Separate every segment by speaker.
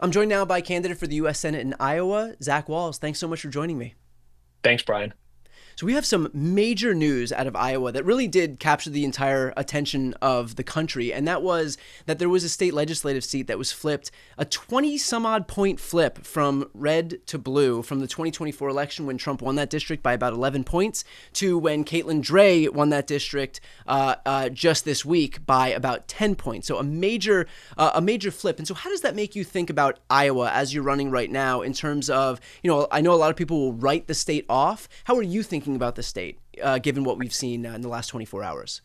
Speaker 1: I'm joined now by candidate for the U.S. Senate in Iowa, Zach Walz. Thanks so much for joining me.
Speaker 2: Thanks, Brian.
Speaker 1: So we have some major news out of Iowa that really did capture the entire attention of the country, and that was that there was a state legislative seat that was flipped, a 20-some-odd point flip from red to blue from the 2024 election when Trump won that district by about 11 points to when Caitlin Dray won that district just this week by about 10 points. So a major flip. And so how does that make you think about Iowa as you're running right now in terms of, I know a lot of people will write the state off. How are you thinking about the state, given what we've seen in the last 24 hours?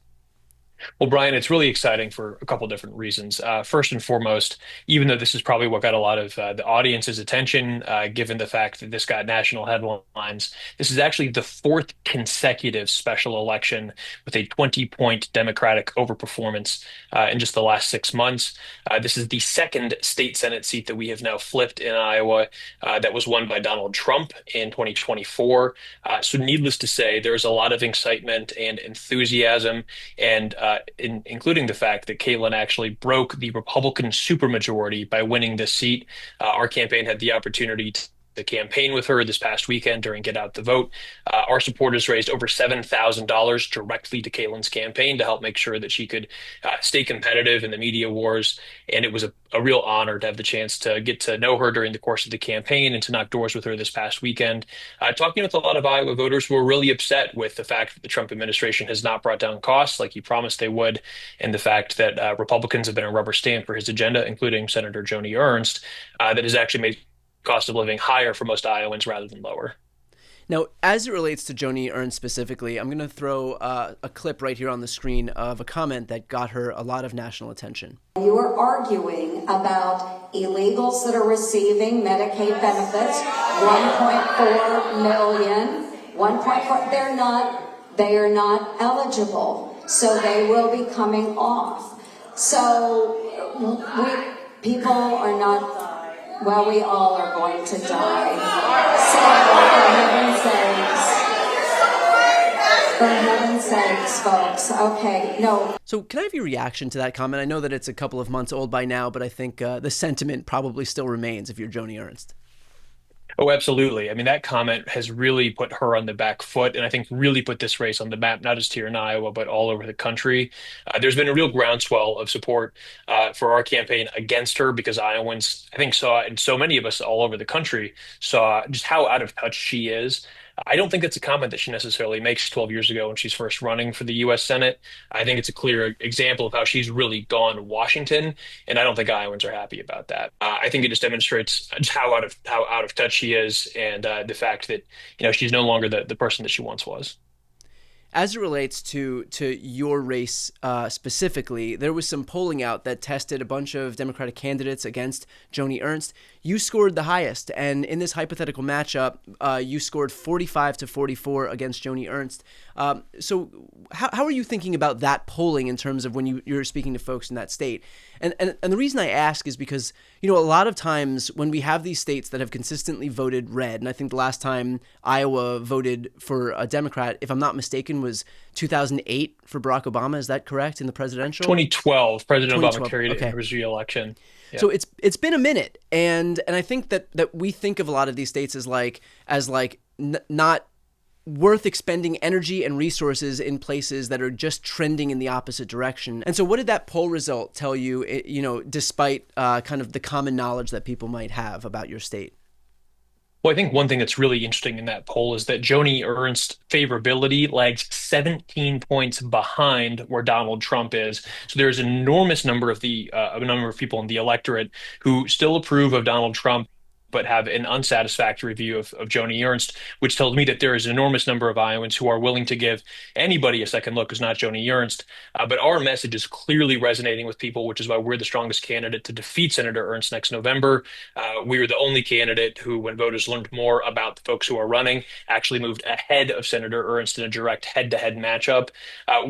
Speaker 2: Well, Brian, it's really exciting for a couple different reasons. First and foremost, even though this is probably what got a lot of the audience's attention, given the fact that this got national headlines, this is actually the fourth consecutive special election with a 20-point Democratic overperformance in just the last 6 months. This is the second state Senate seat that we have now flipped in Iowa that was won by Donald Trump in 2024. So needless to say, there's a lot of excitement and enthusiasm and including the fact that Caitlin actually broke the Republican supermajority by winning this seat. Our campaign had the opportunity to campaign with her this past weekend during Get Out the Vote. Our supporters raised over $7,000 directly to Caitlin's campaign to help make sure that she could stay competitive in the media wars. And it was a real honor to have the chance to get to know her during the course of the campaign and to knock doors with her this past weekend. Talking with a lot of Iowa voters who were really upset with the fact that the Trump administration has not brought down costs like he promised they would, and the fact that Republicans have been a rubber stamp for his agenda, including Senator Joni Ernst, that has actually made cost of living higher for most Iowans rather than lower.
Speaker 1: Now, as it relates to Joni Ernst specifically, I'm going to throw a clip right here on the screen of a comment that got her a lot of national attention.
Speaker 3: You are arguing about illegals that are receiving Medicaid benefits, 1.4 million, 1.4, they are not eligible, so they will be coming off. So people are not. Well, we all are going to die. So, for heaven's sakes, folks. Okay, no.
Speaker 1: So can I have your reaction to that comment? I know that it's a couple of months old by now, but I think the sentiment probably still remains if you're Joni Ernst.
Speaker 2: Oh, absolutely. I mean, that comment has really put her on the back foot, and I think really put this race on the map, not just here in Iowa, but all over the country. There's been a real groundswell of support for our campaign against her because Iowans, I think, saw, and so many of us all over the country saw just how out of touch she is. I don't think it's a comment that she necessarily makes 12 years ago when she's first running for the U.S. Senate. I think it's a clear example of how she's really gone Washington, and I don't think Iowans are happy about that. I think it just demonstrates just how out of touch she is, and the fact that she's no longer the person that she once was.
Speaker 1: As it relates to your race specifically, there was some polling out that tested a bunch of Democratic candidates against Joni Ernst. You scored the highest, and in this hypothetical matchup, you scored 45 to 44 against Joni Ernst. So how are you thinking about that polling in terms of when you're speaking to folks in that state? And the reason I ask is because, a lot of times when we have these states that have consistently voted red, and I think the last time Iowa voted for a Democrat, if I'm not mistaken, was 2008 for Barack Obama. Is that correct in the presidential?
Speaker 2: 2012, President
Speaker 1: 2012.
Speaker 2: Obama carried it
Speaker 1: Okay.
Speaker 2: in his reelection. Yeah.
Speaker 1: So it's been a minute, and I think that we think of a lot of these states as not worth expending energy and resources in places that are just trending in the opposite direction. And so what did that poll result tell you, despite kind of the common knowledge that people might have about your state?
Speaker 2: Well, I think one thing that's really interesting in that poll is that Joni Ernst's favorability lags 17 points behind where Donald Trump is. So there's an enormous number of people in the electorate who still approve of Donald Trump, but have an unsatisfactory view of Joni Ernst, which tells me that there is an enormous number of Iowans who are willing to give anybody a second look who's not Joni Ernst. But our message is clearly resonating with people, which is why we're the strongest candidate to defeat Senator Ernst next November. We are the only candidate who, when voters learned more about the folks who are running, actually moved ahead of Senator Ernst in a direct head-to-head matchup.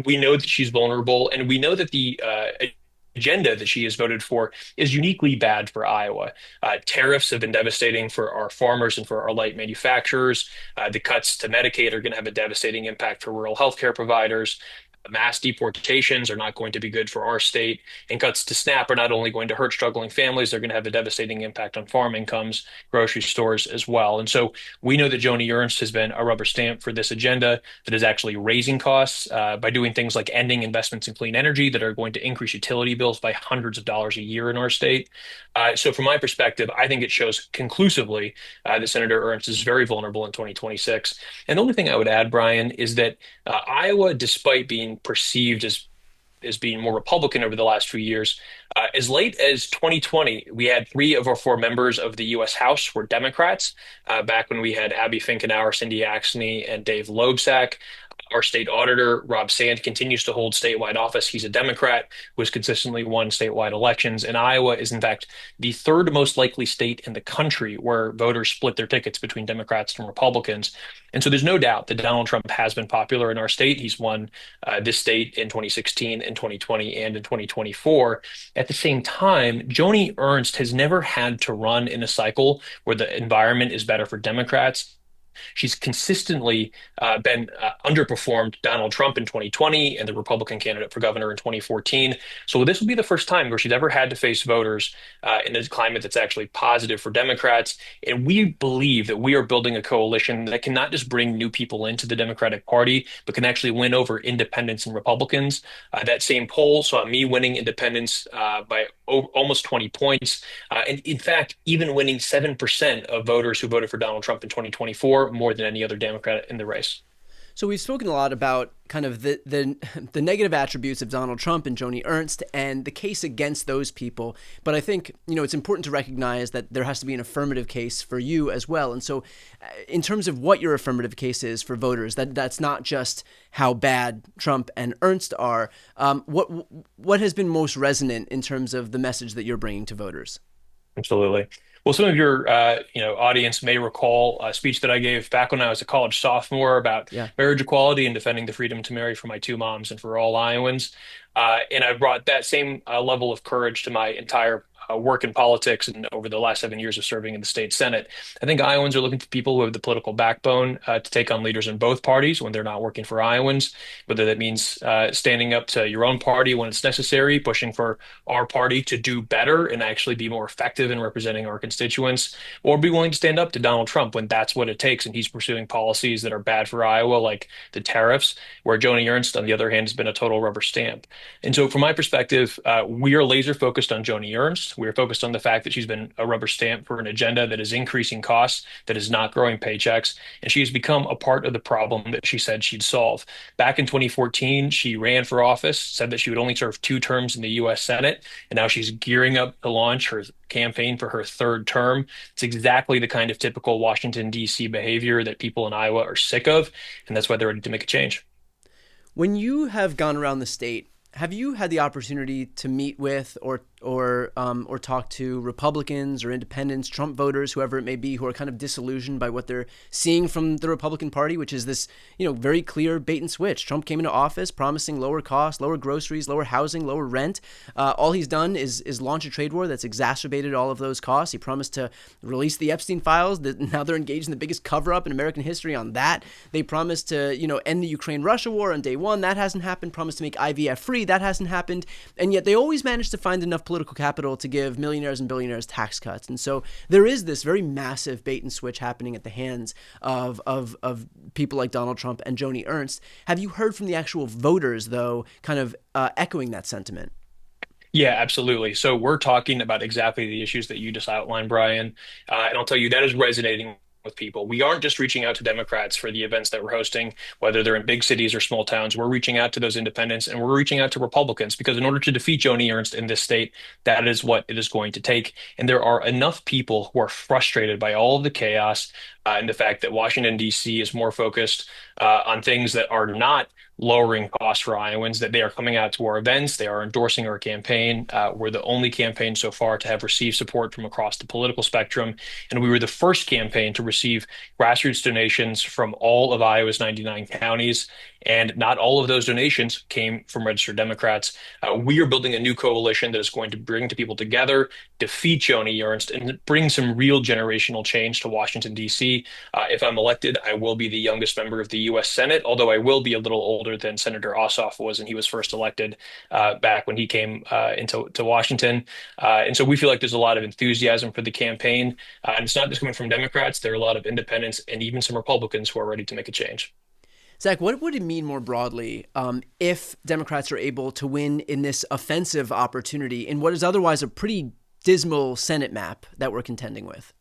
Speaker 2: We know that she's vulnerable, and we know that the agenda that she has voted for is uniquely bad for Iowa. Tariffs have been devastating for our farmers and for our light manufacturers. The cuts to Medicaid are going to have a devastating impact for rural healthcare providers. Mass deportations are not going to be good for our state, and cuts to SNAP are not only going to hurt struggling families, they're going to have a devastating impact on farm incomes, grocery stores as well. And so we know that Joni Ernst has been a rubber stamp for this agenda that is actually raising costs by doing things like ending investments in clean energy that are going to increase utility bills by hundreds of dollars a year in our state. So from my perspective, I think it shows conclusively that Senator Ernst is very vulnerable in 2026. And the only thing I would add, Brian, is that Iowa, despite being perceived as being more Republican over the last few years, as late as 2020, we had three of our four members of the U.S. House were Democrats. Back when we had Abby Finkenauer, Cindy Axne, and Dave Loebsack. Our state auditor, Rob Sand, continues to hold statewide office. He's a Democrat who has consistently won statewide elections. And Iowa is, in fact, the third most likely state in the country where voters split their tickets between Democrats and Republicans. And so there's no doubt that Donald Trump has been popular in our state. He's won this state in 2016, in 2020, and in 2024. At the same time, Joni Ernst has never had to run in a cycle where the environment is better for Democrats. She's consistently been underperformed Donald Trump in 2020 and the Republican candidate for governor in 2014. So this will be the first time where she's ever had to face voters in a climate that's actually positive for Democrats. And we believe that we are building a coalition that can not just bring new people into the Democratic Party, but can actually win over independents and Republicans. That same poll saw me winning independents by almost 20 points. And in fact, even winning 7% of voters who voted for Donald Trump in 2024, more than any other Democrat in the race.
Speaker 1: So we've spoken a lot about kind of the negative attributes of Donald Trump and Joni Ernst and the case against those people. But I think, it's important to recognize that there has to be an affirmative case for you as well. And so in terms of what your affirmative case is for voters, that's not just how bad Trump and Ernst are. What has been most resonant in terms of the message that you're bringing to voters?
Speaker 2: Absolutely. Well, some of your audience may recall a speech that I gave back when I was a college sophomore about marriage equality and defending the freedom to marry for my two moms and for all Iowans. And I brought that same level of courage to my entire work in politics and over the last 7 years of serving in the state Senate. I think Iowans are looking for people who have the political backbone to take on leaders in both parties when they're not working for Iowans, whether that means standing up to your own party when it's necessary, pushing for our party to do better and actually be more effective in representing our constituents, or be willing to stand up to Donald Trump when that's what it takes and he's pursuing policies that are bad for Iowa, like the tariffs, where Joni Ernst, on the other hand, has been a total rubber stamp. And so from my perspective, we are laser focused on Joni Ernst. We are focused on the fact that she's been a rubber stamp for an agenda that is increasing costs, that is not growing paychecks, and she has become a part of the problem that she said she'd solve. Back in 2014, she ran for office, said that she would only serve 2 terms in the U.S. Senate, and now she's gearing up to launch her campaign for her 3rd term. It's exactly the kind of typical Washington, D.C. behavior that people in Iowa are sick of, and that's why they're ready to make a change.
Speaker 1: When you have gone around the state, have you had the opportunity to meet with or talk to Republicans or independents, Trump voters, whoever it may be, who are kind of disillusioned by what they're seeing from the Republican Party, which is this, very clear bait and switch? Trump came into office promising lower costs, lower groceries, lower housing, lower rent. All he's done is launch a trade war that's exacerbated all of those costs. He promised to release the Epstein files. Now they're engaged in the biggest cover-up in American history on that. They promised to, end the Ukraine-Russia war on day one. That hasn't happened. Promised to make IVF free. That hasn't happened. And yet they always manage to find enough political capital to give millionaires and billionaires tax cuts. And so there is this very massive bait and switch happening at the hands of people like Donald Trump and Joni Ernst. Have you heard from the actual voters, though, kind of echoing that sentiment?
Speaker 2: Yeah, absolutely. So we're talking about exactly the issues that you just outlined, Brian. And I'll tell you, that is resonating with people. We aren't just reaching out to Democrats for the events that we're hosting, whether they're in big cities or small towns. We're reaching out to those independents and we're reaching out to Republicans because in order to defeat Joni Ernst in this state, that is what it is going to take. And there are enough people who are frustrated by all of the chaos and the fact that Washington, D.C. is more focused on things that are not lowering costs for Iowans, that they are coming out to our events. They are endorsing our campaign. We're the only campaign so far to have received support from across the political spectrum. And we were the first campaign to receive grassroots donations from all of Iowa's 99 counties. And not all of those donations came from registered Democrats. We are building a new coalition that is going to bring people together, defeat Joni Ernst and bring some real generational change to Washington, D.C. If I'm elected, I will be the youngest member of the U.S. Senate, although I will be a little older than Senator Ossoff was, and he was first elected back when he came into Washington. And so we feel like there's a lot of enthusiasm for the campaign. And it's not just coming from Democrats. There are a lot of independents and even some Republicans who are ready to make a change.
Speaker 1: Zach, what would it mean more broadly if Democrats are able to win in this offensive opportunity in what is otherwise a pretty dismal Senate map that we're contending with?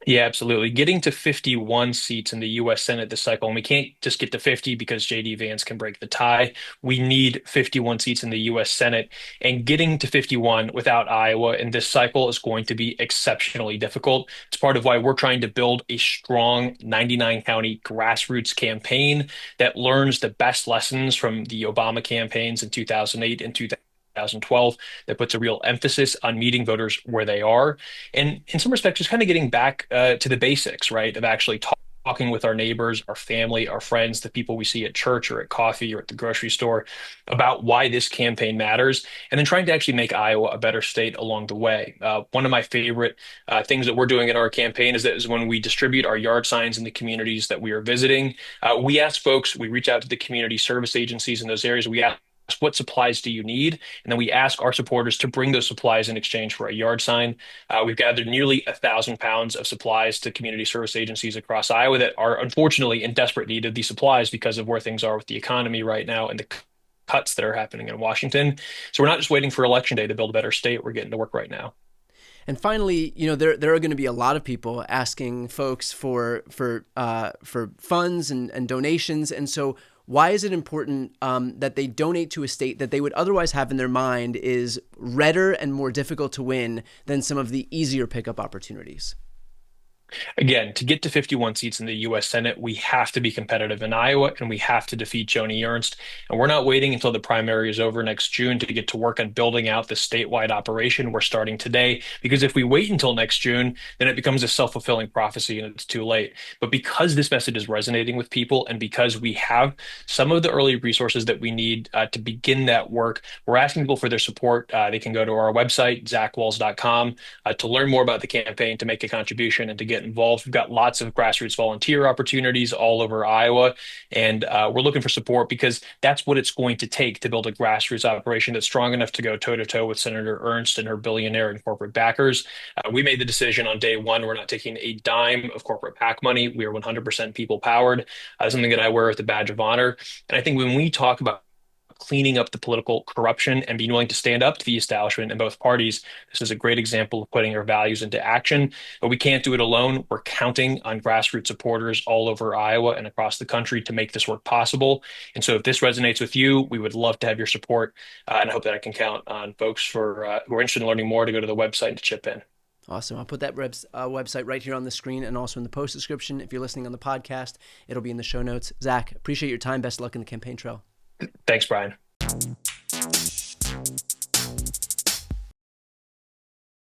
Speaker 2: Yeah, absolutely. Getting to 51 seats in the U.S. Senate this cycle, and we can't just get to 50 because J.D. Vance can break the tie. We need 51 seats in the U.S. Senate, and getting to 51 without Iowa in this cycle is going to be exceptionally difficult. It's part of why we're trying to build a strong 99-county grassroots campaign that learns the best lessons from the Obama campaigns in 2008 and 2012, that puts a real emphasis on meeting voters where they are. And in some respects, just kind of getting back to the basics, right, of actually talking with our neighbors, our family, our friends, the people we see at church or at coffee or at the grocery store about why this campaign matters, and then trying to actually make Iowa a better state along the way. One of my favorite things that we're doing in our campaign is when we distribute our yard signs in the communities that we are visiting, we ask folks, we reach out to the community service agencies in those areas, we ask, what supplies do you need? And then we ask our supporters to bring those supplies in exchange for a yard sign. We've gathered nearly 1,000 pounds of supplies to community service agencies across Iowa that are unfortunately in desperate need of these supplies because of where things are with the economy right now and the cuts that are happening in Washington. So we're not just waiting for Election Day to build a better state. We're getting to work right now.
Speaker 1: And finally, there are going to be a lot of people asking folks for funds and donations, and so why is it important that they donate to a state that they would otherwise have in their mind is redder and more difficult to win than some of the easier pickup opportunities?
Speaker 2: Again, to get to 51 seats in the U.S. Senate, we have to be competitive in Iowa, and we have to defeat Joni Ernst. And we're not waiting until the primary is over next June to get to work on building out the statewide operation. We're starting today, because if we wait until next June, then it becomes a self-fulfilling prophecy and it's too late. But because this message is resonating with people, and because we have some of the early resources that we need to begin that work, we're asking people for their support. They can go to our website, zachwalls.com, to learn more about the campaign, to make a contribution, and to get involved. We've got lots of grassroots volunteer opportunities all over Iowa, and we're looking for support because that's what it's going to take to build a grassroots operation that's strong enough to go toe-to-toe with Senator Ernst and her billionaire and corporate backers. We made the decision on day one, we're not taking a dime of corporate PAC money. We are 100% people-powered, something that I wear with a badge of honor. And I think when we talk about cleaning up the political corruption and being willing to stand up to the establishment in both parties, this is a great example of putting our values into action. But we can't do it alone. We're counting on grassroots supporters all over Iowa and across the country to make this work possible. And so if this resonates with you, we would love to have your support. And I hope that I can count on folks who are interested in learning more to go to the website and to chip in.
Speaker 1: Awesome. I'll put that website right here on the screen and also in the post description. If you're listening on the podcast, it'll be in the show notes. Zach, appreciate your time. Best of luck in the campaign trail.
Speaker 2: Thanks, Brian.